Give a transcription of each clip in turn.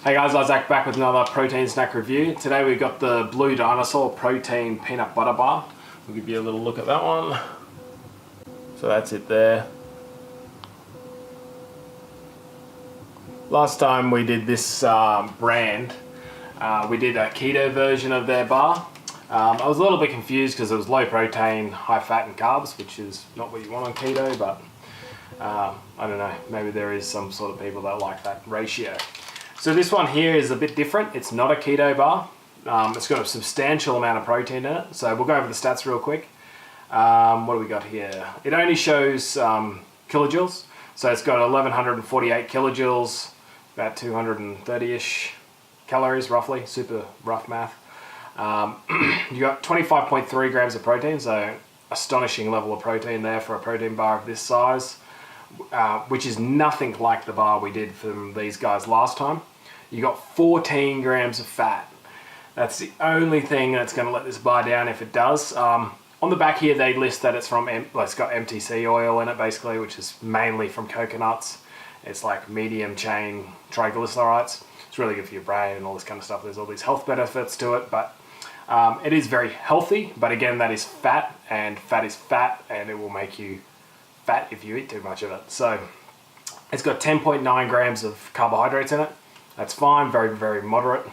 Hey guys, Isaac back with another protein snack review. Today we've got the Blue Dinosaur Protein Peanut Butter Bar. We'll give you a little look at that one. So that's it there. Last time we did this brand, we did a keto version of their bar. I was a little bit confused because it was low protein, high fat and carbs, which is not what you want on keto, but I don't know, maybe there is some sort of people that like that ratio. So this one here is a bit different. It's not a keto bar. It's got a substantial amount of protein in it. So we'll go over the stats real quick. What do we got here? It only shows kilojoules. So it's got 1148 kilojoules, about 230-ish calories roughly, super rough math. You got 25.3 grams of protein, so astonishing level of protein there for a protein bar of this size, which is nothing like the bar we did from these guys last time. You got 14 grams of fat. That's the only thing that's going to let this bar down if it does. On the back here they list that it's from, it's got MTC oil in it basically, which is mainly from coconuts. It's like medium chain triglycerides. It's really good for your brain and all this kind of stuff. There's all these health benefits to it, but it is very healthy. But again, that is fat, and fat is fat, and it will make you fat if you eat too much of it. So it's got 10.9 grams of carbohydrates in it. That's fine, very, very moderate.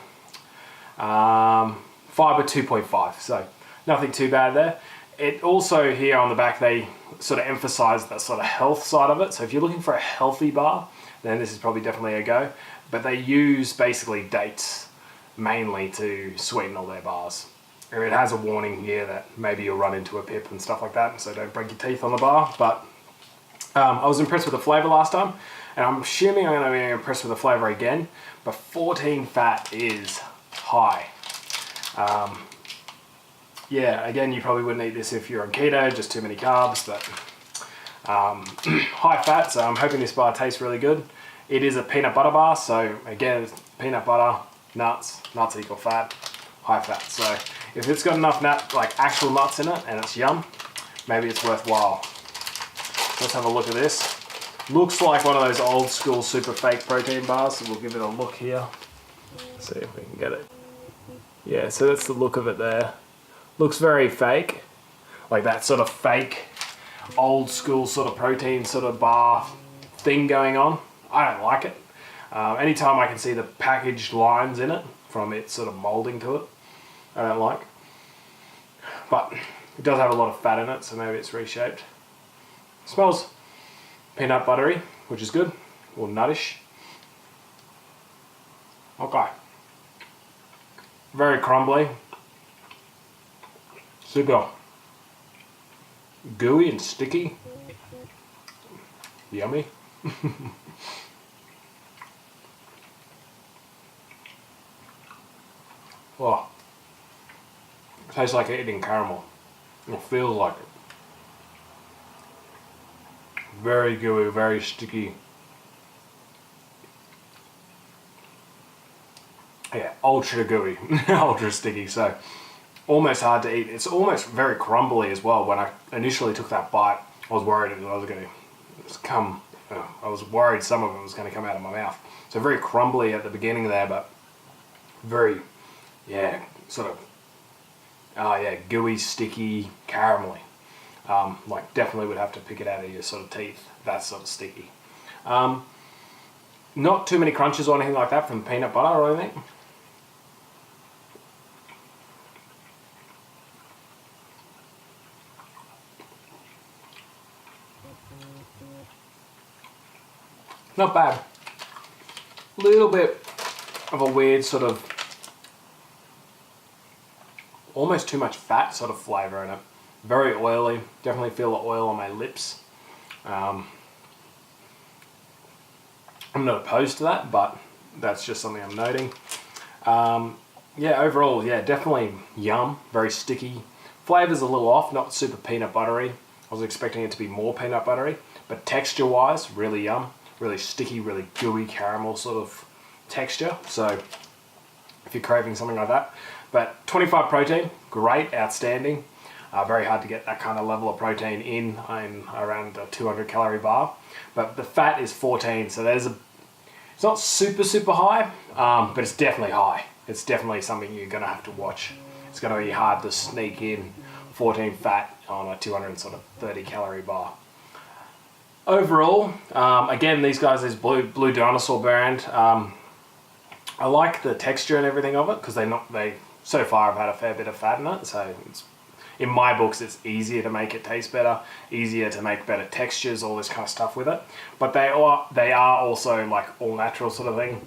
Fiber 2.5, so nothing too bad there. It also here on the back, they sort of emphasize that sort of health side of it. So if you're looking for a healthy bar, then this is probably definitely a go. But they use basically dates mainly to sweeten all their bars. And it has a warning here that maybe you'll run into a pip and stuff like that, so don't break your teeth on the bar. But I was impressed with the flavor last time, and I'm assuming I'm going to be impressed with the flavor again. But 14 fat is high. Yeah, again, you probably wouldn't eat this if you're on keto, just too many carbs, but high fat, so I'm hoping this bar tastes really good. It is a peanut butter bar, so again, peanut butter, nuts equal fat, high fat. So if it's got enough like actual nuts in it and it's yum, maybe it's worthwhile. Let's have a look at this. Looks like one of those old school super fake protein bars, so we'll give it a look here. Let's see if we can get it. Yeah, so that's the look of it there. Looks very fake, like that sort of fake, old school sort of protein sort of bar thing going on. I don't like it. Anytime I can see the packaged lines in it from it sort of molding to it, I don't like. But it does have a lot of fat in it, so maybe it's reshaped. Smells peanut buttery, which is good, or nuttish. Okay. Very crumbly. Super gooey and sticky. Yummy. Oh, tastes like eating caramel. It feels like it. Very gooey, very sticky. Yeah, ultra gooey, ultra sticky. So almost hard to eat. It's almost very crumbly as well. When I initially took that bite, I was worried I was going to come. I was worried some of it was going to come out of my mouth. So very crumbly at the beginning there, but very, yeah, sort of, gooey, sticky, caramelly. Like definitely would have to pick it out of your sort of teeth. That's sort of sticky. Not too many crunches or anything like that from peanut butter or anything. Not bad. Little bit of a weird sort of, almost too much fat sort of flavor in it. Very oily. Definitely feel the oil on my lips. I'm not opposed to that, but that's just something I'm noting. Yeah, overall, yeah, definitely yum. Very sticky. Flavor's a little off, not super peanut buttery. I was expecting it to be more peanut buttery, but texture-wise, really yum. Really sticky, really gooey caramel sort of texture. So if you're craving something like that. But 25 protein, great, outstanding. Very hard to get that kind of level of protein in around a 200 calorie bar. But the fat is 14, so there's a It's not super high, but it's definitely high. It's definitely something you're gonna have to watch. It's gonna be hard to sneak in 14 fat on a 230 calorie bar. Overall, again, these guys, this blue Dinosauz brand, I like the texture and everything of it because they so far have had a fair bit of fat in it. So it's, in my books, it's easier to make it taste better, easier to make better textures, all this kind of stuff with it. But they are also like all natural sort of thing,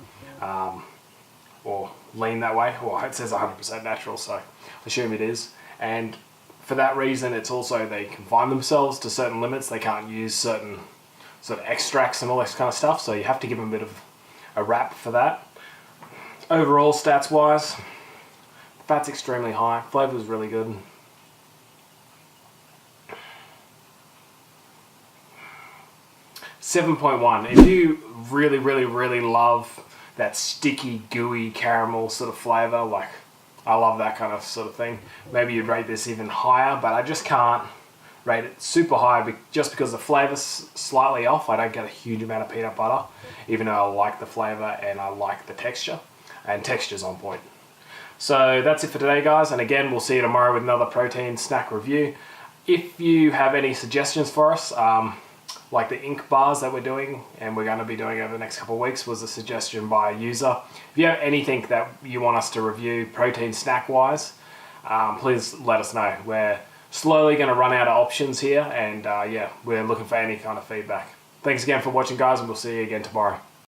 or lean that way. Well, it says 100% natural, so I assume it is. And for that reason, it's also, they confine themselves to certain limits. They can't use certain sort of extracts and all this kind of stuff. So you have to give them a bit of a wrap for that. Overall, stats wise, fat's extremely high. Flavor is really good. .7.1. If you really love that sticky, gooey caramel sort of flavor, like I love that kind of sort of thing, maybe you'd rate this even higher, but I just can't rate it super high just because the flavor's slightly off. I don't get a huge amount of peanut butter, even though I like the flavor and I like the texture, and texture's on point. So that's it for today, guys, and again, we'll see you tomorrow with another protein snack review. If you have any suggestions for us, like the ink bars that we're doing and we're going to be doing over the next couple of weeks, was a suggestion by a user. If you have anything that you want us to review protein snack wise, please let us know. We're slowly going to run out of options here, and yeah, we're looking for any kind of feedback. Thanks again for watching, guys, and we'll see you again tomorrow.